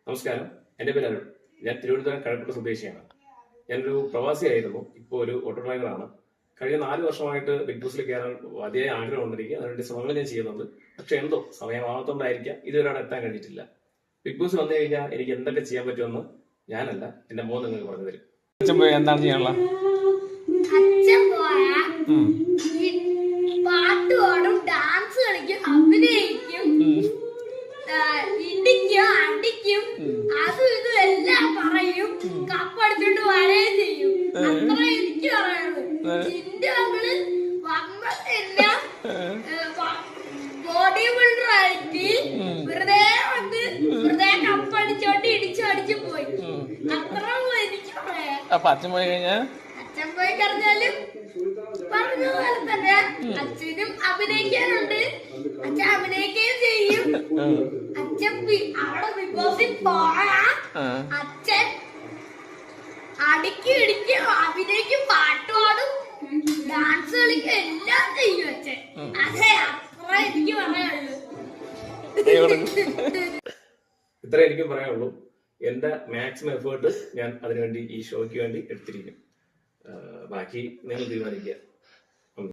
നമസ്കാരം, എൻ്റെ പേര് അരുൺ. ഞാൻ തിരുവനന്തപുരം കഴക്കൂട്ട സ്വദേശിയാണ്. ഞാനൊരു പ്രവാസിയായിരുന്നു, ഇപ്പോൾ ഒരു ഓട്ടോ ഡ്രൈവറാണ്. കഴിഞ്ഞ 4 വർഷമായിട്ട് ബിഗ് ബോസിൽ കയറാൻ അതിയായ ആഗ്രഹമുണ്ട് എനിക്ക്. അതിനുവേണ്ടി ശ്രമങ്ങൾ ഞാൻ ചെയ്യുന്നുണ്ട്. പക്ഷെ എന്തോ സമയമാകത്തോണ്ടായിരിക്കാം ഇതുവരെ അവിടെ എത്താൻ കഴിഞ്ഞിട്ടില്ല. ബിഗ് ബോസ് വന്നു കഴിഞ്ഞാൽ എനിക്ക് എന്തൊക്കെ ചെയ്യാൻ പറ്റുമെന്ന് ഞാനല്ല, എൻ്റെ മോൻ നിങ്ങൾക്ക് പറഞ്ഞു തരും. എന്താണ് ചെയ്യാനുള്ള പാട്ട് പാടും, ഡാൻസ് കളിക്കും, അഭിനയിക്കും, ഇടിക്കും, അടിക്കും, അതും ഇതും എല്ലാം പറയും, കപ്പടിച്ചോണ്ട് വരയും ചെയ്യും. അത്ര എനിക്ക് പറയുള്ളൂ. ചിന്റെ മകള് വന്നതെല്ലാം ബോഡി ബിൽഡർ ആയിട്ട് വെറുതെ വന്ന് വെറുതെ കപ്പടിച്ചോണ്ട് ഇടിച്ചടിച്ചു പോയി. അത്ര എനിക്ക് പറയാം. അപ്പൊ അച്ഛൻ പോയി കഴിഞ്ഞാൽ അച്ഛൻ പോയി കഴിഞ്ഞാലും പറഞ്ഞതുപോലെ തന്നെ അച്ഛനും അഭിനയിക്കാനുണ്ട്. അച്ഛൻ അഭിനയിക്കുകയും ചെയ്യും. അച്ഛൻ അവിടെ ബിഗ് ബോസിൽ പോയാ അച്ഛൻ അടിക്കും, ഇടിക്കും, അഭിനയിക്കും, പാട്ട് പാടും, ഡാൻസ് കളിക്കും, എല്ലാം ചെയ്യും അച്ഛൻ. അതെ, അത്ര എനിക്ക് പറയാനുള്ളൂ. ഇത്ര എനിക്ക് പറയാനുള്ളൂ. എൻ്റെ മാക്സിമം എഫേർട്ട് ഞാൻ അതിനുവേണ്ടി ഈ ഷോയ്ക്ക് വേണ്ടി എടുത്തിരിക്കും. ബാക്കി നിങ്ങൾ തീരുമാനിക്കുക.